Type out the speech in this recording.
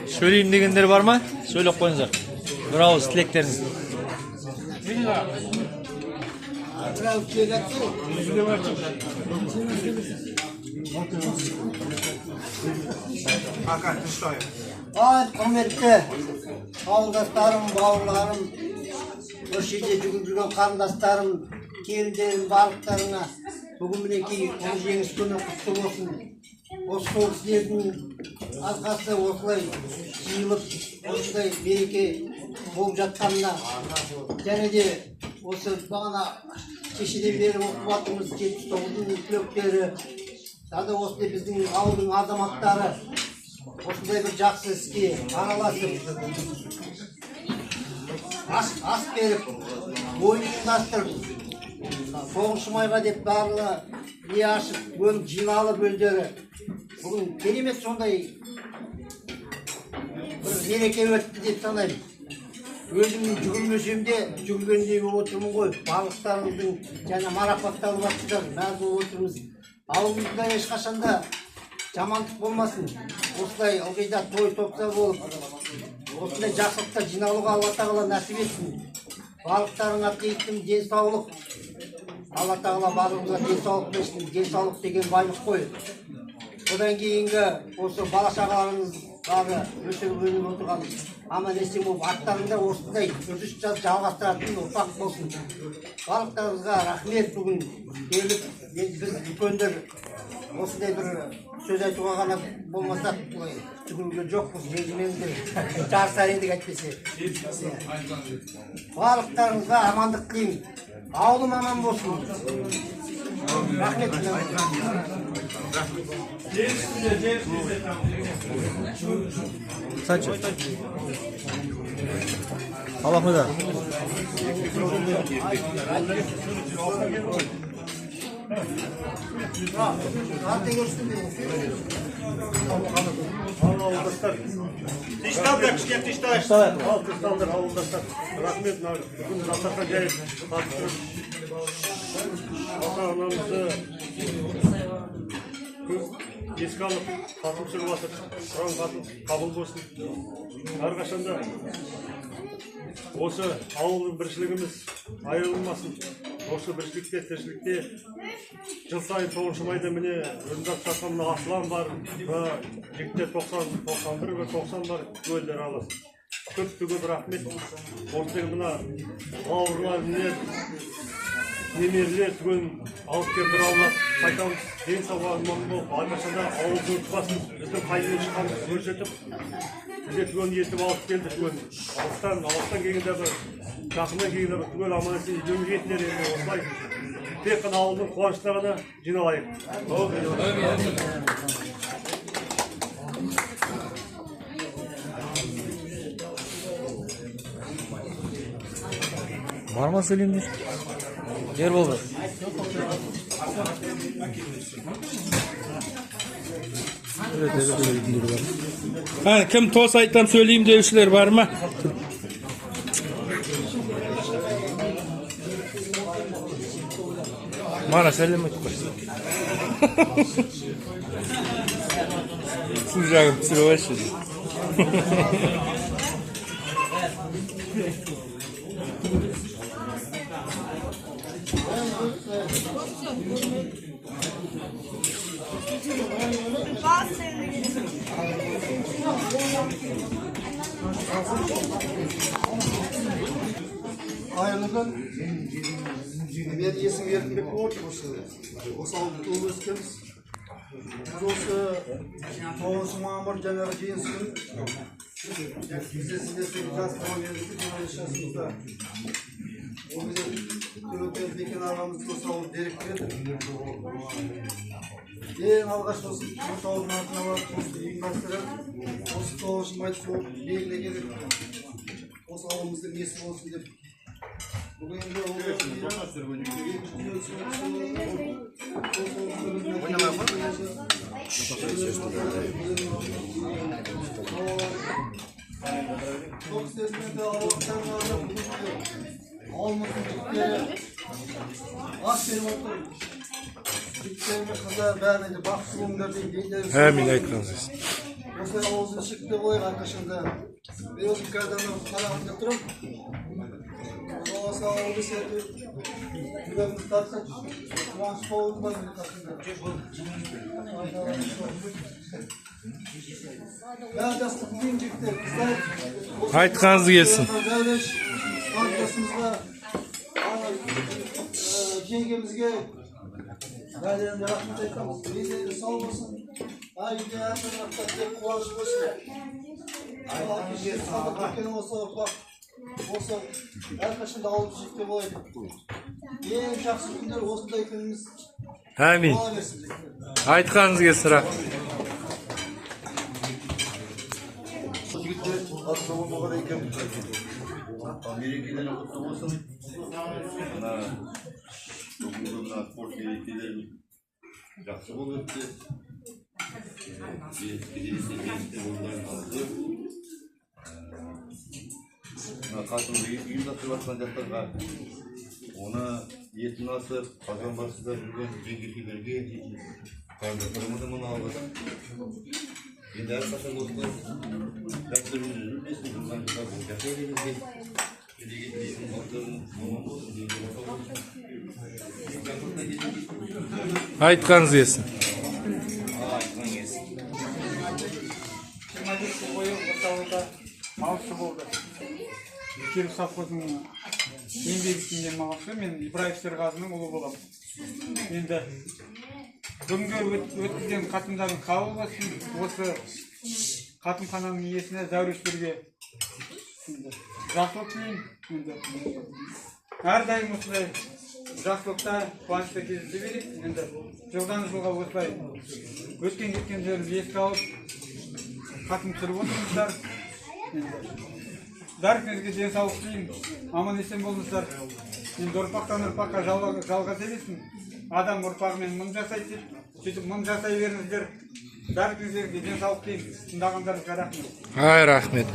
Söyleyeyim degenler var mı? Söyle koyunuzlar. Bir ağız tilekleriniz. Hakan, Kuştay. Құрметті ауылдастарым, бауырларым, бір жерде жүгіп жүрген қарындастарым, келіндерім, барлықтарыңа бүгін мінекей ұлы жеңіс күні құтты болсын. Осы сол кісілердің арқасы осылай жиылып, осындай береке болып жатқанына, және де осы бағана кешеден бері оқып жатырмыз 79-дың түлектері, тағы осындай біздің ауылдың азаматтары осындай бір жақсы іске араласып, ас беріп, ойын ұйымдастырып, 9 майға деп барлығы не ашып, бөліп жиналып өздері. Бүгін керемет сондай бір мереке өтті деп санаймын. Өзімнің жүгірмесем де жүгіргендей болып отырмын ғой. Барлықтарыңыздың және марапатталып жатсыздар, мәз болып отырмыз. Ауылымызда ешқашанда жамандық болмасын. Осылай ылғида той топса болып, осылай жақсылықта жиналуға Алла тағала нәсіп етсін. Барлықтарыңа тілейтінім денсаулық. Алла тағала барлығыңызға денсаулық берсін. Денсаулық деген байлық қой. Одан кейінгі осы бала-шағаларыңыздағы өсіріп өніп отырған аман-есен болып, аттарында осындай үрдіс жалғастыратын ұрпақ болсын. Барлықтарыңызға рахмет. Бүгін келіп, біз үлкендер осындай бір сөз айтуға ғана болмасақ, жүгіруге жоқпыз, өзіменде жарысар едік әйтпесе. Барлықтарыңызға амандық тілеймін. Ауылым аман болсын. Рахмет. Saçı. Allah mı da? Ауылдастар. Тиштал да кішке тиштал. Ал тишталдар ауылдастар. Рахмет, бүгін дастархан жайып қатыстырып. Ата-анамызды еске алып, қатын түсіріп жатыр. Құран қатын қабыл болсын. Әрқашанда осы ауылдың біршілігіміз айырылмасын. Осы біршілікте, тіршілікте жыл сайын 9 майда міне өзімді жатқан мына Аслан бар, жігіттер 90, 91 ve 90 бар, өлдер аласың. Көп рахмет. Осының мына бауырлар, немерлер түгін алып келіп бір аулап қайтамыз. Денсаулығы аман болып, әрқашанда ауылды ұмытпасын. Біздің қайдан шыққанымызды көрсетіп, бізде түгін ертіп алып келді түгін. Алыстан келгенде бір жақыннан келгенде бір түгел аман-есен үйленіп жетілер енді осылай. Тек қана ауылдың қуанышына ғана жиналайық. Var mı söyleyeyim diyor? Yer oldu. Ha, kim toz ayttam söyleyeyim deyişler var mı? Bana söylemek koy. Sıcağım, sıra başladı. Ayrılığın ben yesin vermek oldu осы ауылды өскенбіз. Біз осы 9 мамыр жаңағы жеңіс күні Bize size 8 yaz falan geldik, 15 yaşımızda. O bize Türkiye'de Pekin ağabeyimiz bu savun derik verdi. En alğaç olsun, bu savunun altına var, iyi bastırır. O savun mayt soğuk, birine gelip o savunumuzda nesi olsun deyip. Bugün de çok sesinde Allah'tan olmasın bitkileri. Aferin oturun. Bitkilerime kızar vermedi. Bak sunumlar değil. Amin aytkanız. O sene ağzını çıktı koyun arkadaşında. Bir o yukarıdan karanlıkta durup. O sağ oldu sevdi. Güvenimiz tatsak. Kıvanç soğudu bana bir takımda. Ben yastık deyince Aytkanız gelsin. Arkadaşımızla yengemizge Gayden rahmet eylesin. Bizi sağ olsun. Haydi her tarafta kıvanç olsun. Allah kişiye sağlık ülkenin olsa bak. Olsa arkadaşın da alıp çıktı bu ayda. En şahsı günler olsun da ekranımız Amin. devam etsin. Aytkanız gelsin. Savunmalar ekim. Amerikalıların kutlu olsun. Bana toplumda spor gereklileri жақсы болып өтті. Кездесті онлайн алды. Қатынды ұйымдастырып жатқан жастарға оны етін асып, қалған барысында жүрген жеңгешелерге қандастырымды алды. Енді әрқашан осылай дәстүрімізді үлбесін тұрған жылдар жасай беремізге келеген ұлттың маман болсын деген Aytkanız gelsin. айтқан келсін. 27 жыл бойы орталықта малшы болды. Келіп совхоздың еңбек ісінде малшы, мен Ибраев Серғазының ұлы боламын. Енді бүгінгі өткізген қатымдардың қабыл болсын, осы қатымхананың иесіне зәурештерге жақсылық тілеймін. Әрдайым осылай жақсылықта, қуанышта кездесе берейік. Енді жылдан жылға осылай өткен кеткендерді еске алып, қатым түсіріп отырсыздар. Бәріңізге денсаулық тілеймін, аман есен болыңыздар. Енді ұрпақтан ұрпаққа жалғаса берсін. Адам ұрпағымен мың жасайды, сөйтіп мың жасай беріңіздер. Бәріңізге денсаулық тілеймін. Тыңдағандарыңызға рахмет. Ay rahmet.